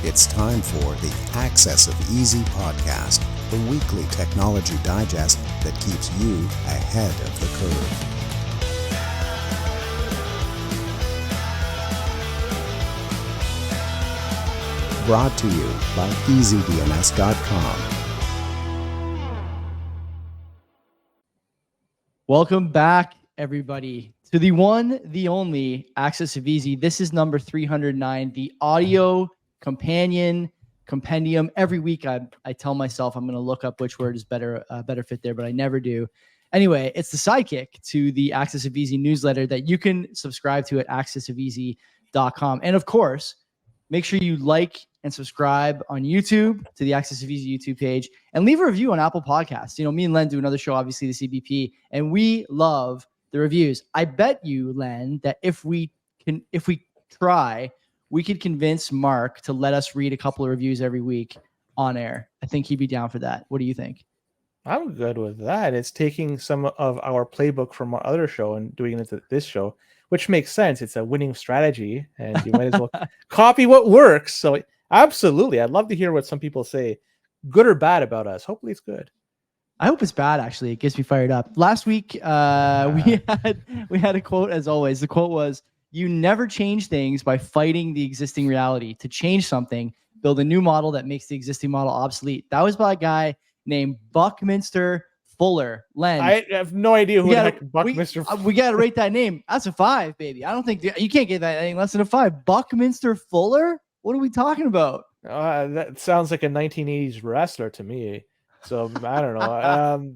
It's time for the Access of Easy podcast, the weekly technology digest that keeps you ahead of the curve. Brought to you by EasyDNS.com. Welcome back, everybody, to the one, the only Access of Easy. This is number 309, the audio compendium. Every week, I tell myself I'm going to look up which word is better fit there, but I never do. Anyway, it's the sidekick to the Access of Easy newsletter that you can subscribe to at accessofeasy.com. And of course, make sure you like and subscribe on YouTube to the Access of Easy YouTube page and leave a review on Apple Podcasts. You know, me and Len do another show, obviously the CBP, and we love the reviews. I bet you, Len, that if we try, we could convince Mark to let us read a couple of reviews every week on air. I think he'd be down for that. What do you think? I'm good with that. It's taking some of our playbook from our other show and doing it into this show, which makes sense. It's a winning strategy, and you might as well copy what works. So absolutely, I'd love to hear what some people say, good or bad, about us. Hopefully it's good. I hope it's bad, actually. It gets me fired up. Last week, we had a quote, as always. The quote was, "You never change things by fighting the existing reality. To change something, build a new model that makes the existing model obsolete." That was by a guy named Buckminster Fuller. Len, I have no idea who the heck Buckminster Fuller. We got to rate that name. That's a 5, baby. I don't think you can't get that any less than a 5. Buckminster Fuller? What are we talking about? That sounds like a 1980s wrestler to me. So I don't know.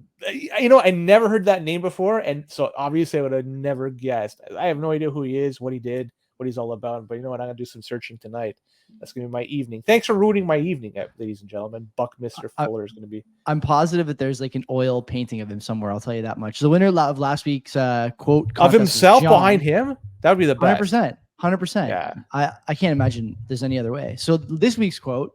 I never heard that name before, and so obviously I would have never guessed. I have no idea who he is, what he did, what he's all about. But you know what? I'm gonna do some searching tonight. That's gonna be my evening. Thanks for ruining my evening, ladies and gentlemen. Buckminster Fuller is gonna be. I'm positive that there's like an oil painting of him somewhere. I'll tell you that much. The winner of last week's quote of himself behind him. That would be the best. 100%. Yeah. I can't imagine there's any other way. So this week's quote: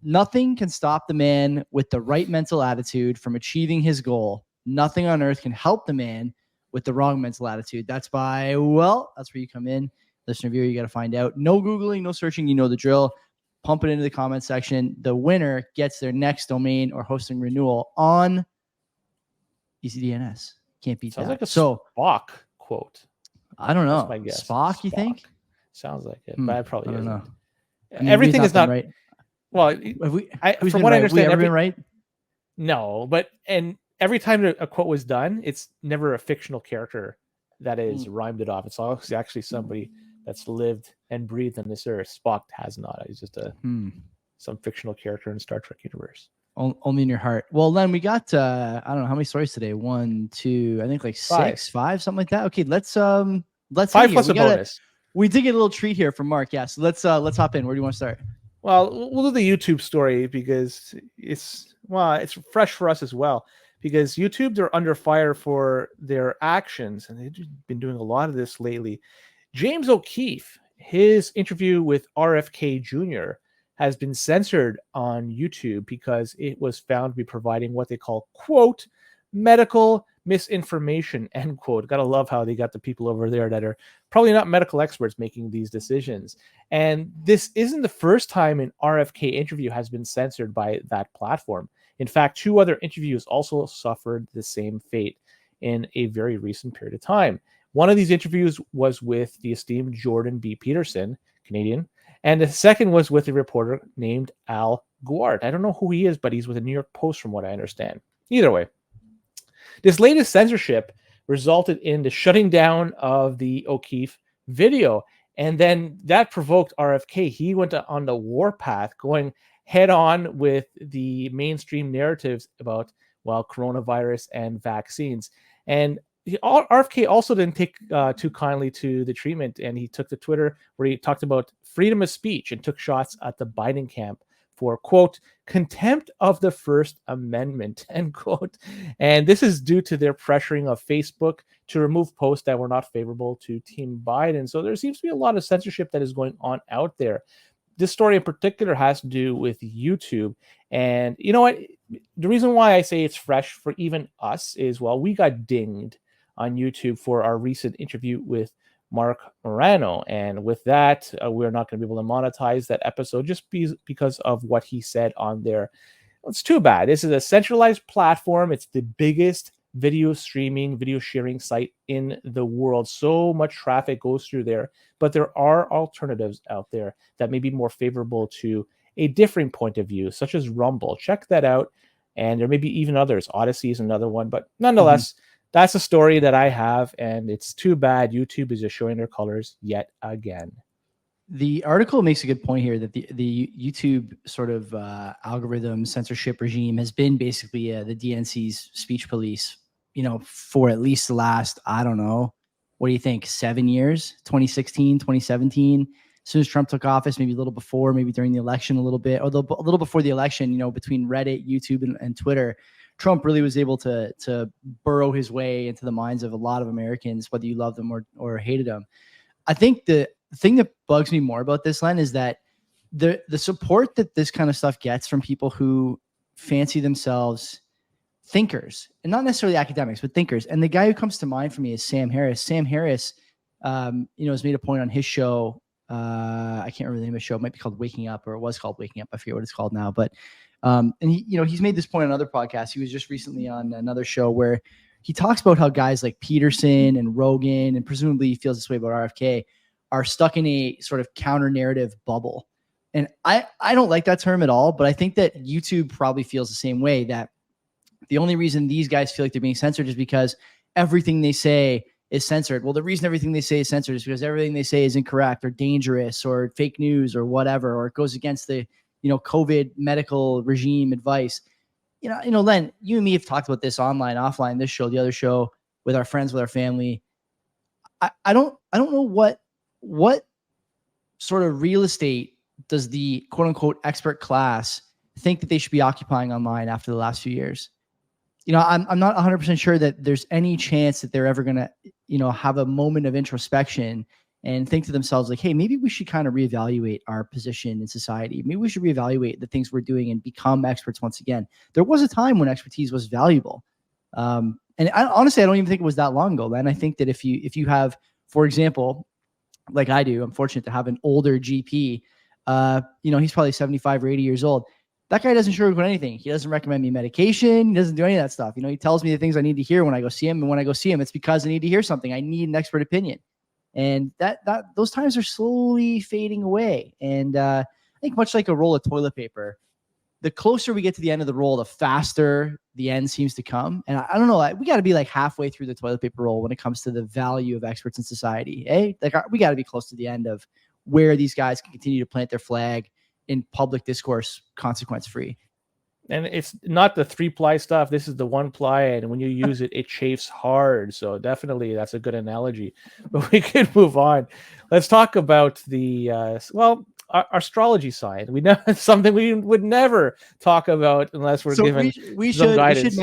"Nothing can stop the man with the right mental attitude from achieving his goal. Nothing on earth can help the man with the wrong mental attitude." That's by, well, that's where you come in. Listener viewer, you got to find out. No Googling, no searching. You know the drill. Pump it into the comment section. The winner gets their next domain or hosting renewal on EasyDNS. Can't beat Sounds that. like a Spock quote. I don't know. That's my guess. Spock, you think? Sounds like it, but I probably don't know. Everything is not right. Well, from what I understand, been right? No, and every time a quote was done, it's never a fictional character that is rhymed it off. It's always actually somebody that's lived and breathed on this earth. Spock has not. He's just some fictional character in the Star Trek universe. Only in your heart. Well, Len, we got I don't know how many stories today. 1, 2, I think like 6, 5, something like that. Okay, let's 5 plus a bonus. We did get a little treat here from Mark. Yeah, so let's hop in. Where do you want to start? Well, we'll do the YouTube story because it's fresh for us as well. Because YouTube, they're under fire for their actions, and they've been doing a lot of this lately. James O'Keefe, his interview with RFK Jr. has been censored on YouTube because it was found to be providing what they call, quote, medical misinformation, end quote. Gotta love how they got the people over there that are probably not medical experts making these decisions. And this isn't the first time an RFK interview has been censored by that platform. In fact, 2 other interviews also suffered the same fate in a very recent period of time. One of these interviews was with the esteemed Jordan B. Peterson, Canadian, and the second was with a reporter named Al Guard. I don't know who he is, but he's with the New York Post from what I understand. Either way, this latest censorship resulted in the shutting down of the O'Keefe video, and then that provoked RFK. He went on the warpath, going head on with the mainstream narratives about, well, coronavirus and vaccines. And RFK also didn't take too kindly to the treatment, and he took to Twitter where he talked about freedom of speech and took shots at the Biden camp for, quote, contempt of the First Amendment, end quote. And this is due to their pressuring of Facebook to remove posts that were not favorable to Team Biden. So there seems to be a lot of censorship that is going on out there. This story in particular has to do with YouTube. And you know what? The reason why I say it's fresh for even us is, well, we got dinged on YouTube for our recent interview with Mark Morano. And with that, we're not going to be able to monetize that episode just because of what he said on there. It's too bad. This is a centralized platform. It's the biggest video streaming, video sharing site in the world. So much traffic goes through there, but there are alternatives out there that may be more favorable to a different point of view, such as Rumble. Check that out. And there may be even others. Odyssey is another one, but nonetheless, that's a story that I have, and it's too bad YouTube is just showing their colors yet again. The article makes a good point here that the YouTube sort of algorithm censorship regime has been basically the DNC's speech police, for at least the last, I don't know, what do you think, 7 years, 2016, 2017, as soon as Trump took office, maybe a little before, maybe during the election a little bit, or a little before the election, between Reddit, YouTube, and Twitter, Trump really was able to burrow his way into the minds of a lot of Americans, whether you loved them or hated them. I think the thing that bugs me more about this, Len, is that the support that this kind of stuff gets from people who fancy themselves thinkers, and not necessarily academics, but thinkers. And the guy who comes to mind for me is Sam Harris. Sam Harris, has made a point on his show. I can't remember the name of the show. It might be called Waking Up, or it was called Waking Up. I forget what it's called now. But and he's made this point on other podcasts. He was just recently on another show where he talks about how guys like Peterson and Rogan, and presumably he feels this way about RFK, are stuck in a sort of counter narrative bubble. And I don't like that term at all, but I think that YouTube probably feels the same way, that the only reason these guys feel like they're being censored is because everything they say is censored. Well, the reason everything they say is censored is because everything they say is incorrect or dangerous or fake news or whatever, or it goes against the, COVID medical regime advice. Len, you and me have talked about this online, offline, this show, the other show, with our friends, with our family. I don't know what sort of real estate does the quote unquote expert class think that they should be occupying online after the last few years. I'm not 100% sure that there's any chance that they're ever going to, have a moment of introspection and think to themselves like, hey, maybe we should kind of reevaluate our position in society. Maybe we should reevaluate the things we're doing and become experts once again. There was a time when expertise was valuable. And honestly, I don't even think it was that long ago. Then I think that if you have, for example, like I do, I'm fortunate to have an older GP. He's probably 75 or 80 years old. That guy doesn't sugarcoat anything. He doesn't recommend me medication. He doesn't do any of that stuff. He tells me the things I need to hear when I go see him. And when I go see him, it's because I need to hear something. I need an expert opinion. And that those times are slowly fading away. And I think much like a roll of toilet paper, the closer we get to the end of the roll, the faster the end seems to come. And I don't know, we got to be like halfway through the toilet paper roll when it comes to the value of experts in society. Like we got to be close to the end of where these guys can continue to plant their flag in public discourse, consequence free. And it's not the 3-ply stuff. This is the 1-ply, and when you use it, it chafes hard. So definitely, that's a good analogy. But we could move on. Let's talk about the our astrology sign. We know it's something we would never talk about unless we're given some guidance.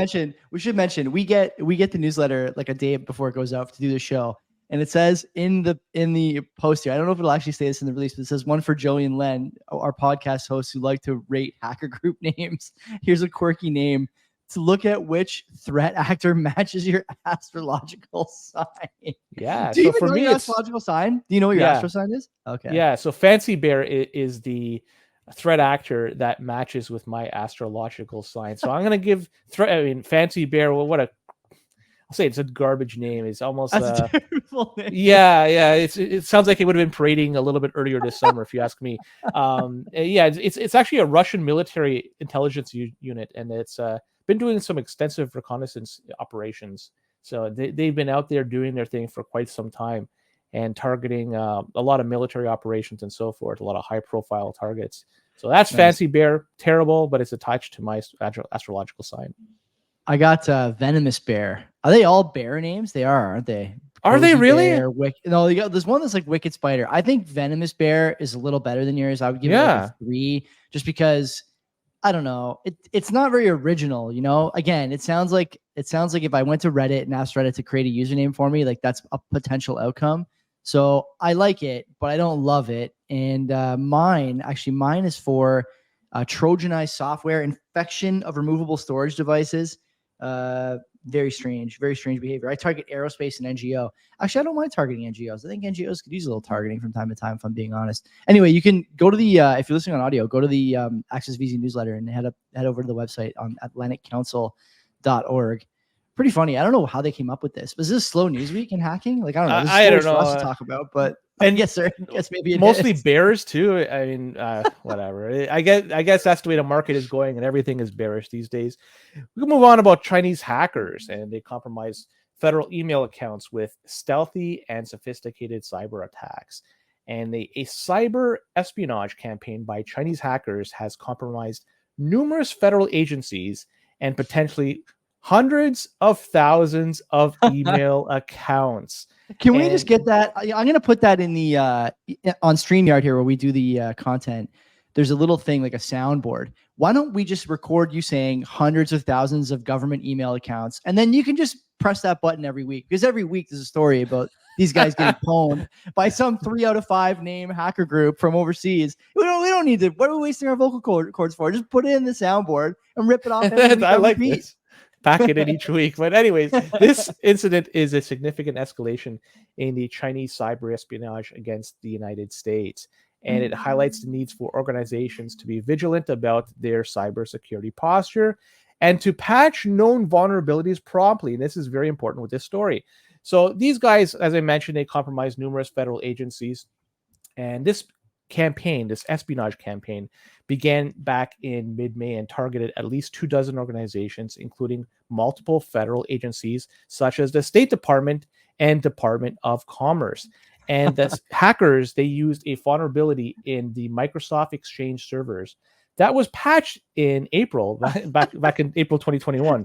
We should mention we get the newsletter like a day before it goes out to do the show. And it says in the post here, I don't know if it'll actually say this in the release, but it says one for Joey and Len, our podcast hosts who like to rate hacker group names. Here's a quirky name to look at which threat actor matches your astrological sign. Yeah. Do you even know your astrological sign? Do you know what your astro sign is? Okay. Yeah. So Fancy Bear is the threat actor that matches with my astrological sign. So I'm going to give Fancy Bear. Well, I'll say it's a garbage name. It's almost that's a terrible name. Yeah. It sounds like it would have been parading a little bit earlier this summer, if you ask me. It's actually a Russian military intelligence unit, and it's been doing some extensive reconnaissance operations. So they've been out there doing their thing for quite some time, and targeting a lot of military operations and so forth, a lot of high-profile targets. So that's nice. Fancy Bear, terrible, but it's attached to my astrological sign. I got Venomous Bear. Are they all bear names? They are, aren't they? Are they really? Bear, there's one that's like Wicked Spider. I think Venomous Bear is a little better than yours. I would give it like a 3, just because I don't know. It's not very original, Again, it sounds like if I went to Reddit and asked Reddit to create a username for me, like that's a potential outcome. So I like it, but I don't love it. And mine is for Trojanized software, infection of removable storage devices. Very strange behavior. I target aerospace and NGO. Actually, I don't mind targeting NGOs. I think NGOs could use a little targeting from time to time, if I'm being honest. Anyway, you can go to the, if you're listening on audio, go to the Access VZ newsletter and head over to the website on atlanticcouncil.org. Pretty funny. I don't know how they came up with this. Was this a slow news week in hacking? Like, I don't know. This I don't know. for us to talk about, but And yes, sir. Yes, maybe it mostly is. bears too. I mean, whatever. I guess that's the way the market is going, and everything is bearish these days. We can move on about Chinese hackers, and they compromise federal email accounts with stealthy and sophisticated cyber attacks. And a cyber espionage campaign by Chinese hackers has compromised numerous federal agencies and potentially hundreds of thousands of email accounts. Can we just get that? I'm going to put that in the on StreamYard here where we do the content. There's a little thing like a soundboard. Why don't we just record you saying hundreds of thousands of government email accounts, and then you can just press that button every week, because every week there's a story about these guys getting pwned by some 3 out of 5 name hacker group from overseas. We don't need to. What are we wasting our vocal cords for? Just put it in the soundboard and rip it off. Every week, I like this. Pack it in each week. But anyways, this incident is a significant escalation in the Chinese cyber espionage against the United States. And it highlights the needs for organizations to be vigilant about their cybersecurity posture and to patch known vulnerabilities promptly. And this is very important with this story. So these guys, as I mentioned, they compromised numerous federal agencies. And this campaign, this espionage campaign, began back in mid-May and targeted at least 24 organizations, including multiple federal agencies such as the State Department and Department of Commerce. And the hackers, they used a vulnerability in the Microsoft Exchange servers that was patched in April, back in April 2021.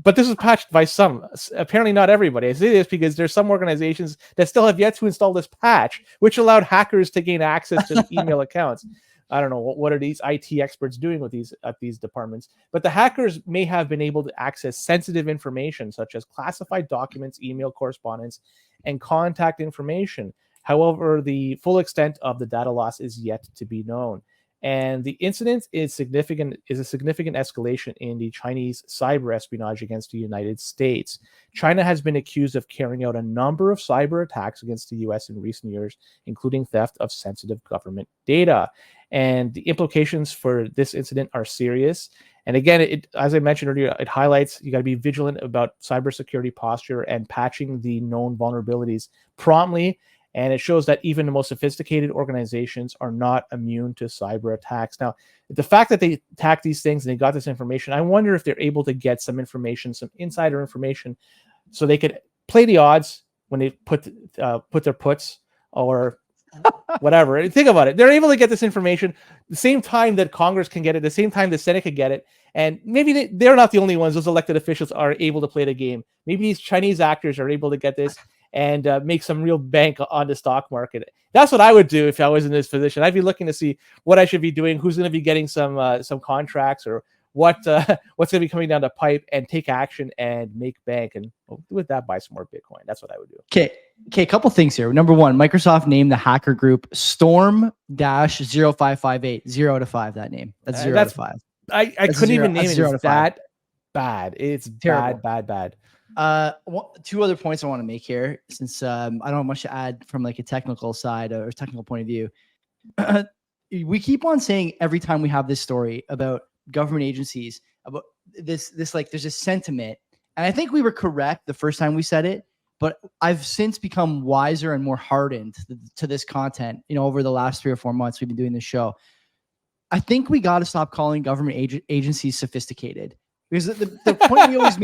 But this was patched by some, apparently not everybody. I say this because there's some organizations that still have yet to install this patch, which allowed hackers to gain access to the email accounts. I don't know what are these IT experts doing with these departments, but the hackers may have been able to access sensitive information such as classified documents, email correspondence, and contact information. However, the full extent of the data loss is yet to be known. And the incident is a significant escalation in the Chinese cyber espionage against the United States. China has been accused of carrying out a number of cyber attacks against the US in recent years, including theft of sensitive government data. And the implications for this incident are serious. And again, as I mentioned earlier, it highlights you got to be vigilant about cybersecurity posture and patching the known vulnerabilities promptly. And it shows that even the most sophisticated organizations are not immune to cyber attacks. Now, the fact that they attacked these things and they got this information, I wonder if they're able to get some information, some insider information, so they could play the odds when they put their puts or whatever. Think about it. They're able to get this information the same time that Congress can get it, the same time the Senate could get it. And maybe they're not the only ones. Those elected officials are able to play the game. Maybe these Chinese actors are able to get this and make some real bank on the stock market. That's what I would do if I was in this position. I'd be looking to see what I should be doing, who's going to be getting some contracts, or what's going to be coming down the pipe, and take action and make bank. And with that, buy some more Bitcoin. That's what I would do. Okay. A couple things here. Number one, Microsoft named the hacker group Storm-0558. 0 out of 5. That name. That's 0 out of 5. I couldn't even name it. It's that bad. It's terrible. Bad. Two other points I want to make here, since I don't have much to add from like a technical side or technical point of view. We keep on saying every time we have this story about government agencies, about this like there's a sentiment, and I think we were correct the first time we said it, but I've since become wiser and more hardened to this content. Over the last 3 or 4 months we've been doing this show. I think we got to stop calling government agencies sophisticated. Because the point we always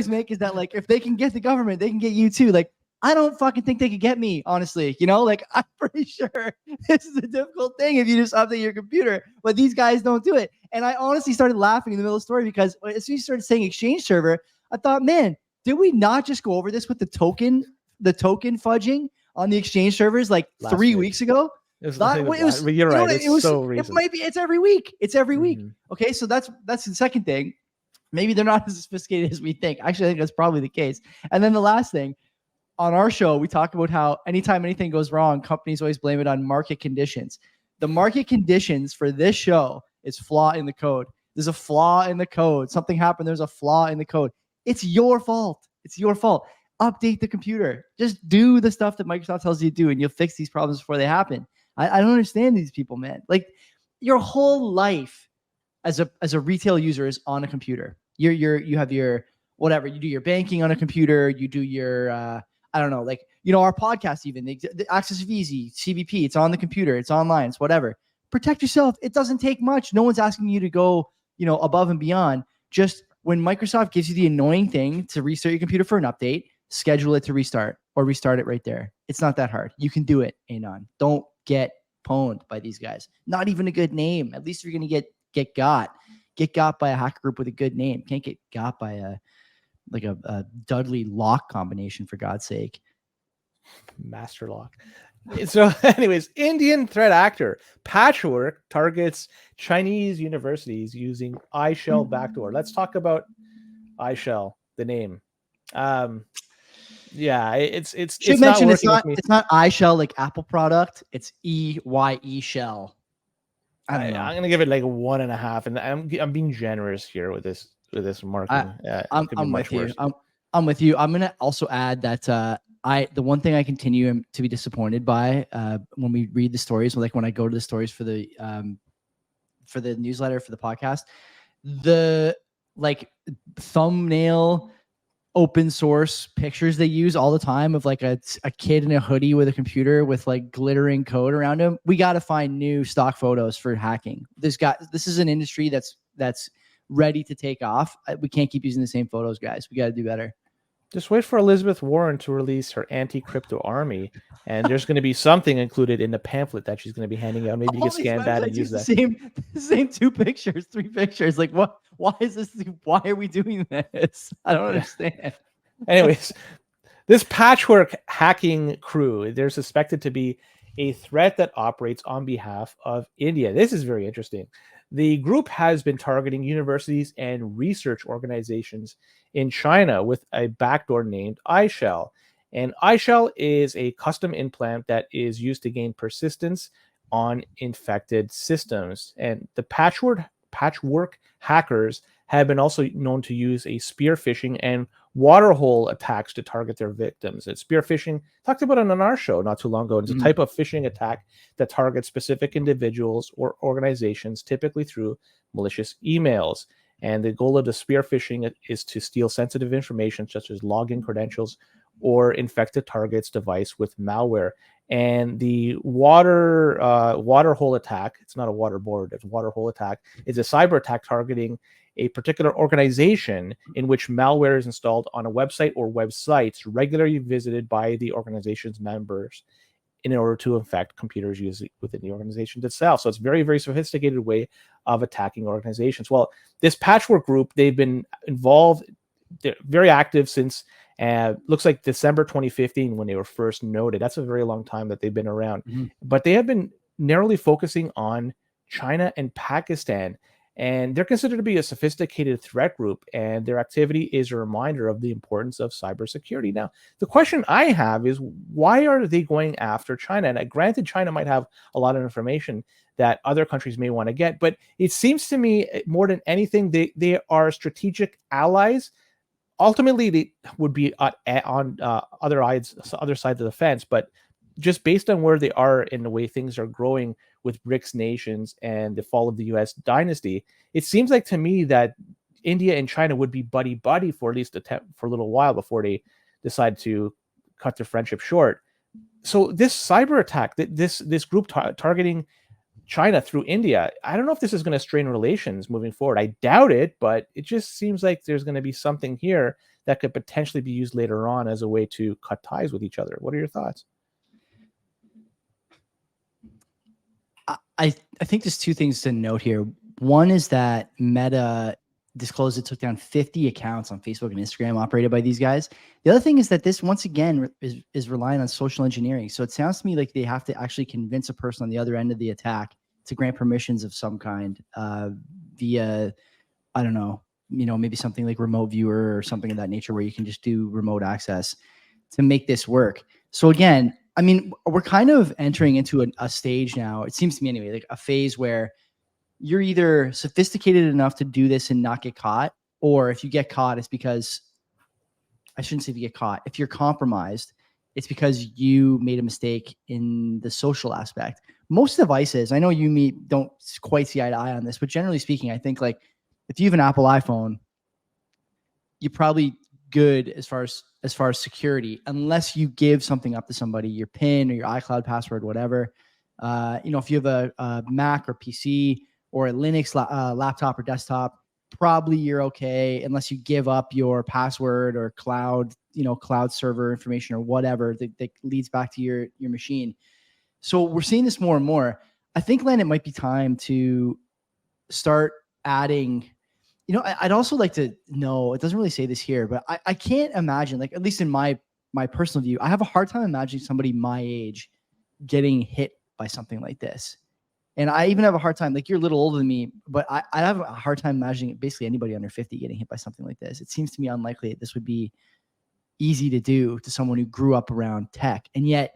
make is that, like, if they can get the government, they can get you too. Like, I don't fucking think they could get me, honestly. Like, I'm pretty sure this is a difficult thing if you just update your computer, but these guys don't do it. And I honestly started laughing in the middle of the story because as soon as you started saying Exchange server, I thought, man, did we not just go over this with the token fudging on the Exchange servers like last 3 weeks ago? You're right. It's every week. It's every week. Okay, so that's the second thing. Maybe they're not as sophisticated as we think. Actually, I think that's probably the case. And then the last thing, on our show, we talk about how anytime anything goes wrong, companies always blame it on market conditions. The market conditions for this show is flaw in the code. there's a flaw in the code. Something happened. There's a flaw in the code. It's your fault. It's your fault. Update the computer. Just do the stuff that Microsoft tells you to do, and you'll fix these problems before they happen. I don't understand these people, man. Like, your whole life as a retail user is on a computer. You have your whatever. You do your banking on a computer. You do your I don't know, like, our podcast, even the Access of Easy, CBP. It's on the computer. It's online. It's whatever. Protect yourself. It doesn't take much. No one's asking you to go above and beyond. Just when Microsoft gives you the annoying thing to restart your computer for an update, schedule it to restart or restart it right there. It's not that hard. You can do it, Anon. Don't get pwned by these guys. Not even a good name. At least you're going to get got. Get got by a hacker group with a good name. Can't get got by a Dudley lock combination, for God's sake. Master lock. So anyways, Indian threat actor Patchwork targets Chinese universities using EyeShell backdoor. Let's talk about EyeShell, the name. Yeah, it's not working with me. It's not EyeShell like Apple product. It's EYE shell. I'm gonna give it like a 1.5, and I'm being generous here with this marking. I'm with you. I'm with you. I'm gonna also add that the one thing I continue to be disappointed by when we read the stories, like when I go to the stories for the newsletter for the podcast, the like thumbnail open source pictures they use all the time of like a kid in a hoodie with a computer with like glittering code around him. We got to find new stock photos for hacking. This is an industry that's ready to take off. We can't keep using the same photos, guys. We got to do better. Just wait for Elizabeth Warren to release her anti-crypto army, and there's going to be something included in the pamphlet that she's going to be handing out. Maybe you can scan that and use that. The same 2 pictures, 3 pictures. Like, what? Why is this? Why are we doing this? I don't understand. Anyways, this Patchwork hacking crew, they're suspected to be a threat that operates on behalf of India. This is very interesting. The group has been targeting universities and research organizations in China with a backdoor named EyeShell. And EyeShell is a custom implant that is used to gain persistence on infected systems. And the Patchwork hackers have been also known to use a spear phishing and water hole attacks to target their victims. And spear phishing, talked about it on our show not too long ago. It's a type of phishing attack that targets specific individuals or organizations, typically through malicious emails. And the goal of the spear phishing is to steal sensitive information such as login credentials or infect a target's device with malware. And the water hole attack, it's not a waterboard, it's a water hole attack, is a cyber attack targeting a particular organization in which malware is installed on a website or websites regularly visited by the organization's members in order to infect computers used within the organization itself. So it's a very, very sophisticated way of attacking organizations. Well, this Patchwork group, they've been involved, they're very active since looks like December 2015 when they were first noted. That's a very long time that they've been around. But they have been narrowly focusing on China and Pakistan. And they're considered to be a sophisticated threat group, and their activity is a reminder of the importance of cybersecurity. Now, the question I have is, why are they going after China? And granted, China might have a lot of information that other countries may want to get, but it seems to me more than anything, they are strategic allies. Ultimately, they would be on other sides of the fence, but just based on where they are and the way things are growing with BRICS nations and the fall of the U.S. dynasty, it seems like to me that India and China would be buddy-buddy for at least for a little while before they decide to cut their friendship short. So this cyber attack, this group targeting China through India, I don't know if this is going to strain relations moving forward. I doubt it, but it just seems like there's going to be something here that could potentially be used later on as a way to cut ties with each other. What are your thoughts? I think there's 2 things to note here. One is that Meta disclosed it took down 50 accounts on Facebook and Instagram operated by these guys. The other thing is that this, once again, is relying on social engineering. So it sounds to me like they have to actually convince a person on the other end of the attack to grant permissions of some kind via, I don't know, maybe something like remote viewer or something of that nature where you can just do remote access to make this work. So again, I mean, we're kind of entering into a stage now, it seems to me anyway, like a phase where you're either sophisticated enough to do this and not get caught, or if you get caught, it's because, I shouldn't say if you get caught, if you're compromised, it's because you made a mistake in the social aspect. Most devices, I know you don't quite see eye to eye on this, but generally speaking, I think like if you have an Apple iPhone, you're probably good as far as security, unless you give something up to somebody, your PIN or your iCloud password, whatever. If you have a Mac or PC or a Linux laptop or desktop, probably you're okay, unless you give up your password or cloud server information or whatever that leads back to your machine. So we're seeing this more and more. I think, Len, it might be time to start adding. I'd also like to know, it doesn't really say this here, but I can't imagine, like, at least in my personal view, I have a hard time imagining somebody my age getting hit by something like this. And I even have a hard time, like, you're a little older than me, but I have a hard time imagining basically anybody under 50 getting hit by something like this. It seems to me unlikely that this would be easy to do to someone who grew up around tech. And yet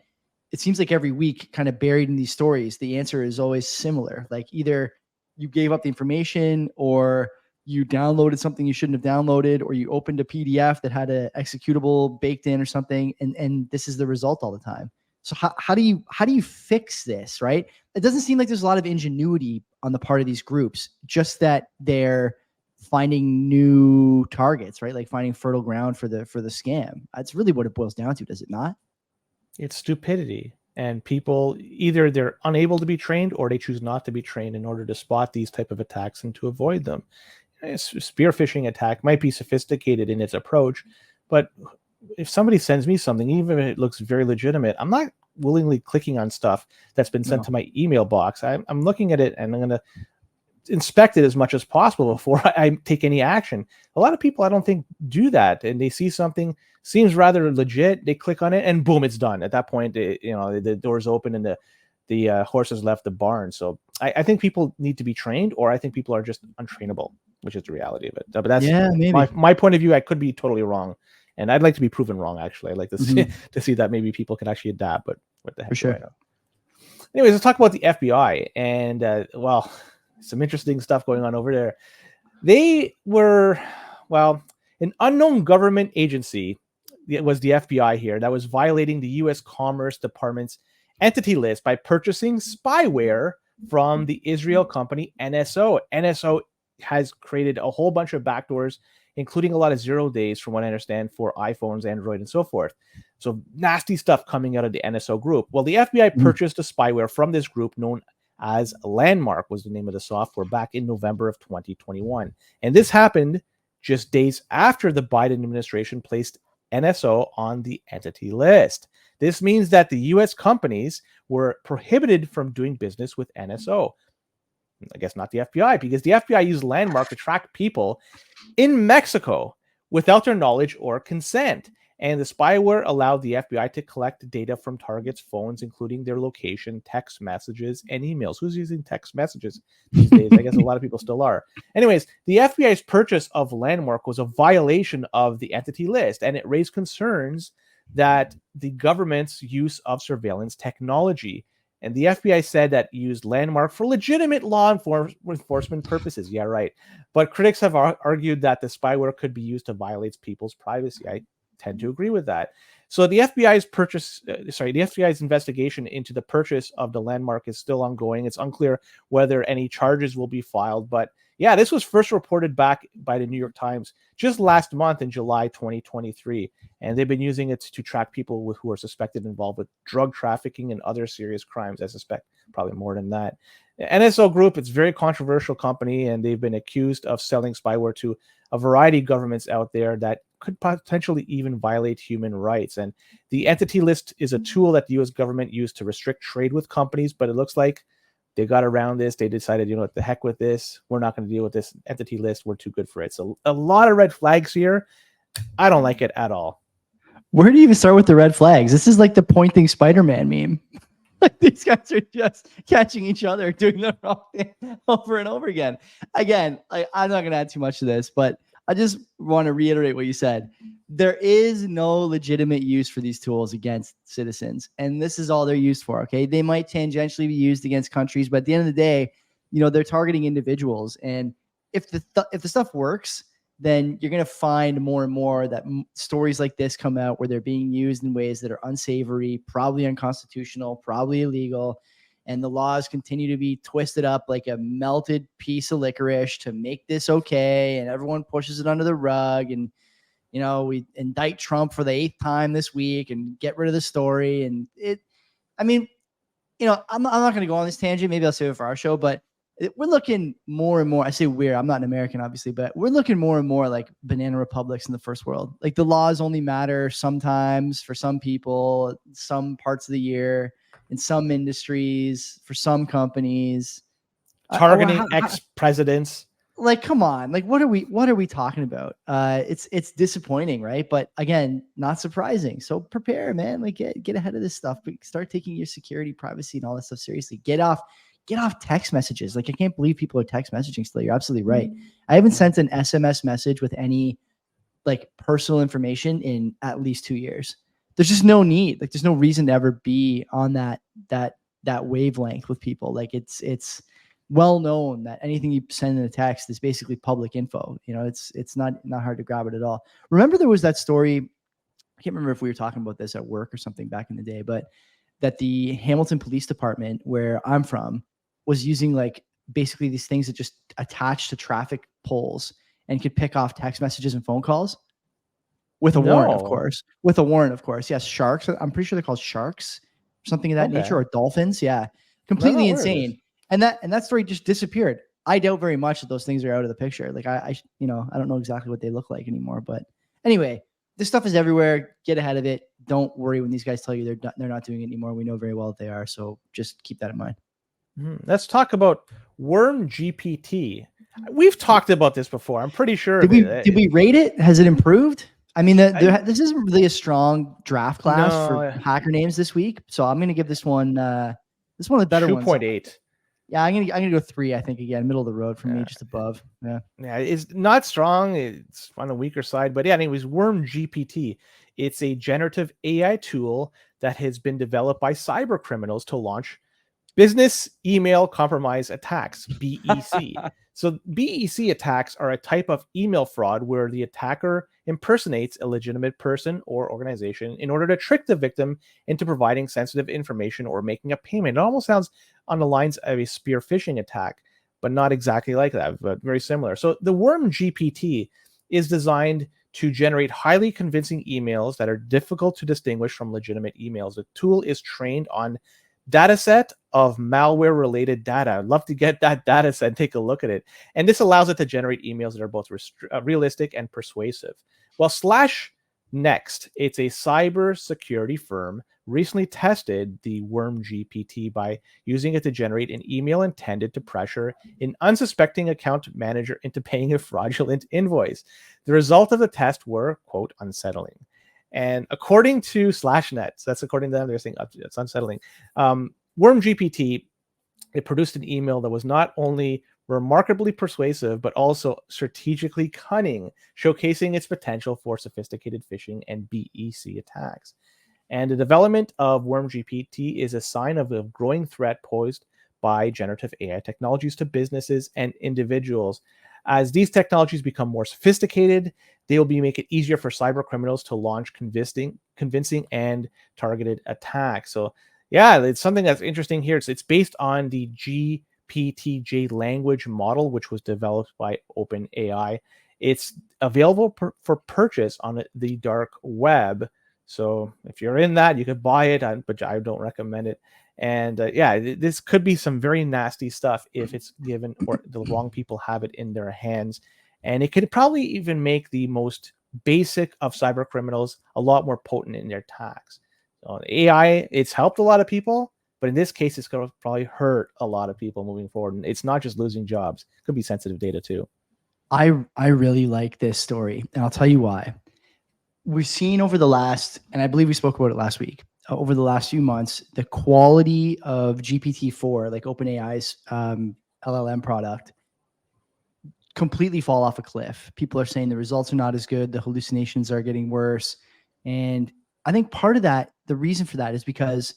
it seems like every week, kind of buried in these stories, the answer is always similar. Like, either you gave up the information, or you downloaded something you shouldn't have downloaded, or you opened a PDF that had an executable baked in or something. And this is the result all the time. So how do you fix this, right? It doesn't seem like there's a lot of ingenuity on the part of these groups, just that they're finding new targets, right? Like finding fertile ground for the scam. That's really what it boils down to, does it not? It's stupidity. And people, either they're unable to be trained or they choose not to be trained in order to spot these type of attacks and to avoid them. A spear phishing attack might be sophisticated in its approach, but if somebody sends me something, even if it looks very legitimate, I'm not willingly clicking on stuff that's been sent to my email box. I'm looking at it and I'm going to inspect it as much as possible before I take any action. A lot of people, I don't think, do that, and they see something seems rather legit, they click on it, and boom, it's done. At that point, the door's open and the horse has left the barn. So I think people need to be trained, or I think people are just untrainable, which is the reality of it. But that's my point of view. I could be totally wrong, and I'd like to be proven wrong. Actually, I'd like to see that maybe people can actually adapt. But what the heck? For sure. Anyways, let's talk about the FBI, and some interesting stuff going on over there. They were, an unknown government agency. It was the FBI here that was violating the U.S. Commerce Department's entity list by purchasing spyware from the Israel company NSO. NSO has created a whole bunch of backdoors, including a lot of 0 days, from what I understand, for iPhones, Android, and so forth. So nasty stuff coming out of the NSO group. Well, the FBI purchased the spyware from this group known as Landmark, was the name of the software, back in November of 2021. And this happened just days after the Biden administration placed NSO on the entity list. This means that the U.S. companies were prohibited from doing business with NSO. I guess not the FBI, because the FBI used Landmark to track people in Mexico without their knowledge or consent. And the spyware allowed the FBI to collect data from targets' phones, including their location, text messages, and emails. Who's using text messages these days? I guess a lot of people still are. Anyways, the FBI's purchase of Landmark was a violation of the entity list, and it raised concerns that the government's use of surveillance technology. And the FBI said that it used Landmark for legitimate law enforcement purposes. Yeah, right. But critics have argued that the spyware could be used to violate people's privacy. I tend to agree with that. So the FBI's investigation into the purchase of the Landmark is still ongoing. It's unclear whether any charges will be filed. But yeah, this was first reported back by the New York Times just last month in July 2023. And they've been using it to track people who are suspected involved with drug trafficking and other serious crimes. I suspect probably more than that. NSO Group, it's a very controversial company, and they've been accused of selling spyware to a variety of governments out there that could potentially even violate human rights. And the entity list is a tool that the U.S. government used to restrict trade with companies, but it looks like they got around this. They decided, what the heck with this? We're not going to deal with this entity list. We're too good for it. So a lot of red flags here. I don't like it at all. Where do you even start with the red flags? This is like the pointing Spider-Man meme. Like, these guys are just catching each other, doing the wrong thing over and over again. Again, I'm not going to add too much to this, but I just want to reiterate what you said. There is no legitimate use for these tools against citizens, and this is all they're used for. Okay, they might tangentially be used against countries, but at the end of the day, they're targeting individuals. And if the stuff works, then you're going to find more and more that stories like this come out where they're being used in ways that are unsavory, probably unconstitutional, probably illegal. And the laws continue to be twisted up like a melted piece of licorice to make this okay. And everyone pushes it under the rug. And, we indict Trump for the 8th time this week and get rid of the story. And I'm not going to go on this tangent. Maybe I'll save it for our show, but we're looking more and more. I say we're, I'm not an American, obviously, but we're looking more and more like banana republics in the first world. Like the laws only matter sometimes for some people, some parts of the year, in some industries, for some companies. Targeting ex-presidents. Like, come on. Like, what are we talking about? It's disappointing, right? But again, not surprising. So prepare, man. Like get ahead of this stuff, but start taking your security, privacy, and all that stuff seriously. Get off text messages. Like, I can't believe people are text messaging still. You're absolutely right. I haven't sent an SMS message with any like personal information in at least 2 years. There's just no need. Like, there's no reason to ever be on that wavelength with people. Like, it's well known that anything you send in a text is basically public info. It's not hard to grab it at all. Remember, there was that story. I can't remember if we were talking about this at work or something back in the day, but that the Hamilton Police Department, where I'm from, was using like basically these things that just attach to traffic poles and could pick off text messages and phone calls with a warrant, of course. With a warrant, of course. Yes, sharks. I'm pretty sure they're called sharks, something of that nature, or dolphins. Yeah, completely insane. And that story just disappeared. I doubt very much that those things are out of the picture. Like I don't know exactly what they look like anymore. But anyway, this stuff is everywhere. Get ahead of it. Don't worry when these guys tell you they're not doing it anymore. We know very well that they are. So just keep that in mind. Let's talk about Worm GPT. We've talked about this before. I'm pretty sure. Did we rate it? Has it improved? I mean, this isn't really a strong draft class for hacker names this week. So I'm going to give this one the better ones. 2.8. Yeah, I'm gonna go 3. I think again, middle of the road for me, just above. Yeah, it's not strong. It's on the weaker side, but yeah. Anyways, Worm GPT. It's a generative AI tool that has been developed by cyber criminals to launch business email compromise attacks, BEC. So BEC attacks are a type of email fraud where the attacker impersonates a legitimate person or organization in order to trick the victim into providing sensitive information or making a payment. It almost sounds on the lines of a spear phishing attack, but not exactly like that, but very similar. So the Worm GPT is designed to generate highly convincing emails that are difficult to distinguish from legitimate emails. The tool is trained on data set of malware related data. I'd love to get that data set and take a look at it. And this allows it to generate emails that are both realistic and persuasive. Well, SlashNext, it's a cyber security firm, recently tested the Worm GPT by using it to generate an email intended to pressure an unsuspecting account manager into paying a fraudulent invoice. The result of the test were, quote, unsettling. And according to SlashNet, that's according to them, they're saying it's unsettling. Worm GPT, it produced an email that was not only remarkably persuasive, but also strategically cunning, showcasing its potential for sophisticated phishing and BEC attacks. And the development of Worm GPT is a sign of a growing threat posed by generative AI technologies to businesses and individuals. As these technologies become more sophisticated, they will make it easier for cyber criminals to launch convincing and targeted attacks. So yeah, it's something that's interesting here. It's based on the GPTJ language model, which was developed by OpenAI. It's available for purchase on the dark web. So if you're in that, you could buy it, but I don't recommend it. And this could be some very nasty stuff if it's given or the wrong people have it in their hands. And it could probably even make the most basic of cyber criminals a lot more potent in their attacks. So AI, it's helped a lot of people, but in this case, it's going to probably hurt a lot of people moving forward. And it's not just losing jobs. It could be sensitive data too. I really like this story, and I'll tell you why. We've seen over the last, and I believe we spoke about it last week, over the last few months, the quality of GPT-4, like OpenAI's LLM product, completely fall off a cliff. People are saying the results are not as good. The hallucinations are getting worse. And I think part of that, the reason for that is because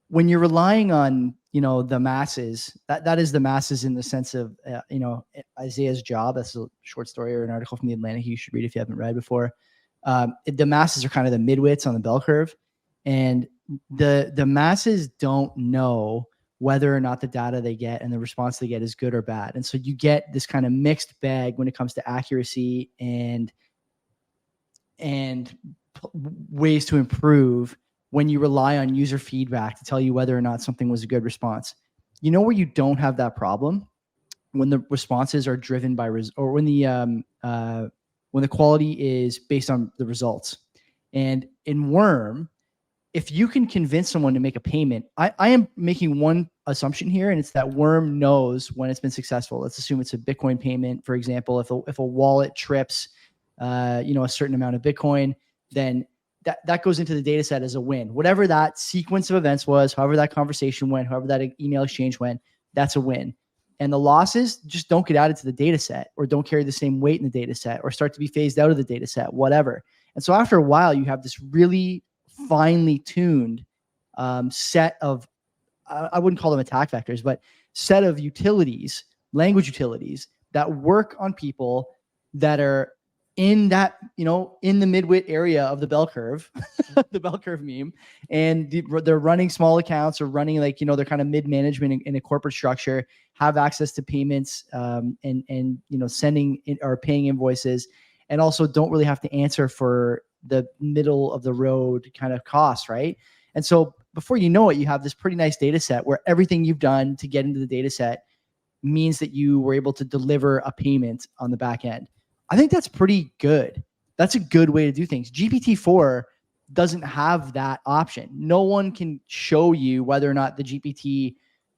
when you're relying on, the masses, that is the masses in the sense of, Isaiah's Job. That's a short story or an article from the Atlantic you should read if you haven't read before. The masses are kind of the midwits on the bell curve, and the masses don't know whether or not the data they get and the response they get is good or bad. And so you get this kind of mixed bag when it comes to accuracy and ways to improve when you rely on user feedback to tell you whether or not something was a good response. Where you don't have that problem? When the responses are driven by or when the quality is based on the results. And in Worm, if you can convince someone to make a payment, I am making one assumption here, and it's that Worm knows when it's been successful. Let's assume it's a Bitcoin payment, for example. If a wallet trips, a certain amount of Bitcoin, then that goes into the data set as a win. Whatever that sequence of events was, however that conversation went, however that email exchange went, that's a win. And the losses just don't get added to the data set, or don't carry the same weight in the data set, or start to be phased out of the data set, whatever. And so after a while, you have this really finely tuned set of, I wouldn't call them attack vectors, but set of utilities, language utilities that work on people that are in that, in the midwit area of the bell curve, the bell curve meme, and they're running small accounts, or running they're kind of mid-management in a corporate structure, have access to payments, and sending or paying invoices, and also don't really have to answer for the middle of the road kind of costs, right? And so before you know it, you have this pretty nice data set where everything you've done to get into the data set means that you were able to deliver a payment on the back end. I think that's pretty good. That's a good way to do things. GPT-4 doesn't have that option. No one can show you whether or not the GPT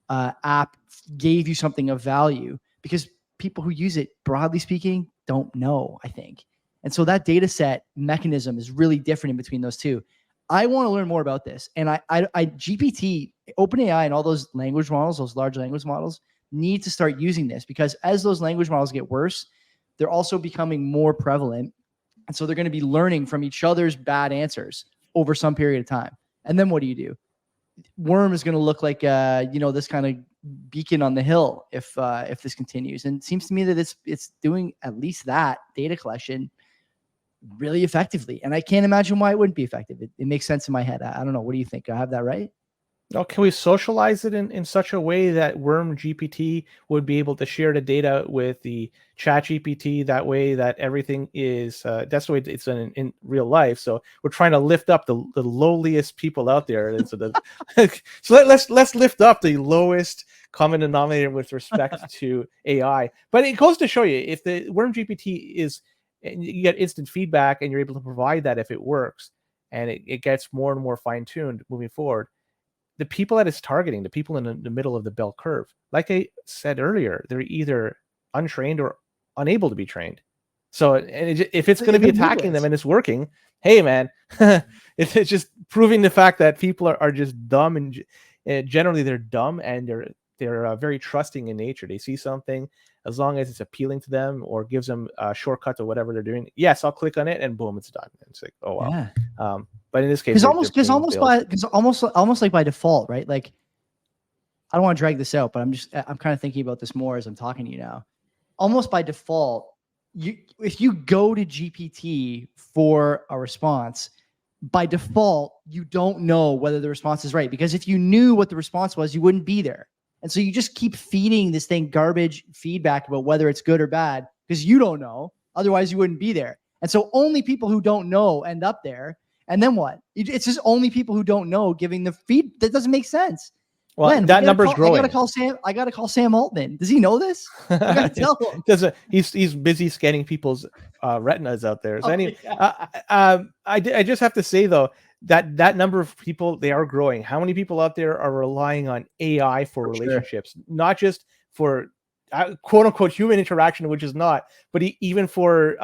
app gave you something of value, because people who use it, broadly speaking, don't know, I think. And so that data set mechanism is really different in between those two. I want to learn more about this. And GPT, OpenAI, and all those language models, those large language models, need to start using this, because as those language models get worse, they're also becoming more prevalent. And so they're going to be learning from each other's bad answers over some period of time. And then what do? Worm is going to look like, this kind of beacon on the hill if this continues. And it seems to me that it's doing at least that data collection really effectively. And I can't imagine why it wouldn't be effective. It makes sense in my head. I don't know. What do you think? I have that right? Now, can we socialize it in such a way that Worm GPT would be able to share the data with the Chat GPT? That way that everything is, that's the way it's in real life. So we're trying to lift up the lowliest people out there. And so let's lift up the lowest common denominator with respect to AI. But it goes to show you, if the Worm GPT is, and you get instant feedback and you're able to provide that if it works, and it gets more and more fine-tuned moving forward, the people that it's targeting, the people in the middle of the bell curve, like I said earlier, they're either untrained or unable to be trained. So, if it's going to be attacking them and it's working, hey man, it's just proving the fact that people are just dumb, and generally they're dumb, and they're very trusting in nature. They see something, as long as it's appealing to them or gives them a shortcut to whatever they're doing. Yes, I'll click on it, and boom, it's done. It's like, oh wow. Yeah. But in this case, because almost like by default, right? Like, I don't want to drag this out, but I'm kind of thinking about this more as I'm talking to you now. Almost by default, if you go to GPT for a response, by default, you don't know whether the response is right, because if you knew what the response was, you wouldn't be there. And so you just keep feeding this thing garbage feedback about whether it's good or bad, because you don't know. Otherwise, you wouldn't be there. And so only people who don't know end up there. And then what? It's just only people who don't know giving the feed. That doesn't make sense. Well, Len, that number's growing. I gotta call Sam Altman. Does he know this? I gotta tell him. He's busy scanning people's retinas out there. So I just have to say though, that number of people, they are growing. How many people out there are relying on AI for relationships, not just for quote unquote human interaction, which is not, but even for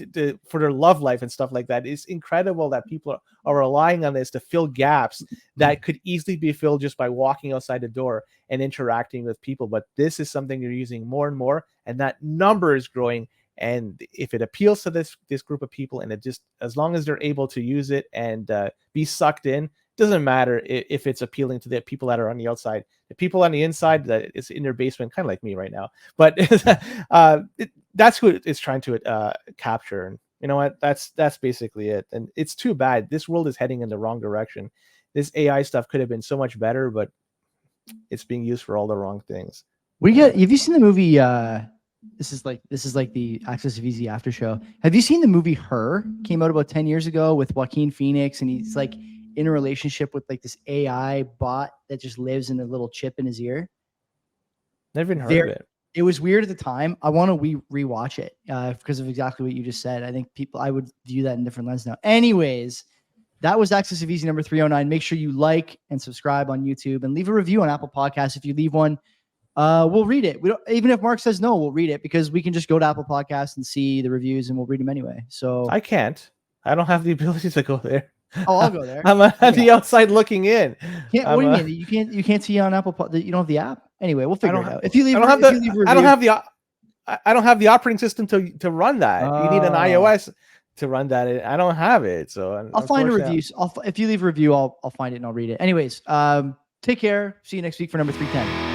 their love life and stuff like that? It's incredible that people are relying on this to fill gaps that could easily be filled just by walking outside the door and interacting with people. But this is something you're using more and more, and that number is growing. And if it appeals to this group of people, and it just, as long as they're able to use it and be sucked in, doesn't matter if it's appealing to the people that are on the outside. The people on the inside that is in their basement, kind of like me right now, but that's who it's trying to capture. And you know what? That's basically it. And it's too bad. This world is heading in the wrong direction. This AI stuff could have been so much better, but it's being used for all the wrong things. Have you seen the movie? This is like the Access of Easy after show. Have you seen the movie Her? Came out about 10 years ago with Joaquin Phoenix, and he's like in a relationship with like this AI bot that just lives in a little chip in his ear. Never even heard of it. It was weird at the time. I want to rewatch it because of exactly what you just said. I think I would view that in a different lens now. Anyways, that was Access of Easy number 309. Make sure you like and subscribe on YouTube and leave a review on Apple Podcasts. If you leave one, we'll read it. Even if Mark says no, we'll read it because we can just go to Apple Podcasts and see the reviews and we'll read them anyway. So I can't. I don't have the ability to go there. Oh, I'll go there. I'm on the outside looking in. What do you mean? You can't see on Apple. You don't have the app. Anyway, we'll figure it out. If you leave, I don't have the operating system to run that. You need an iOS to run that. I don't have it, so I'll find a review. If you leave a review, I'll find it and I'll read it. Anyways, take care. See you next week for number 310.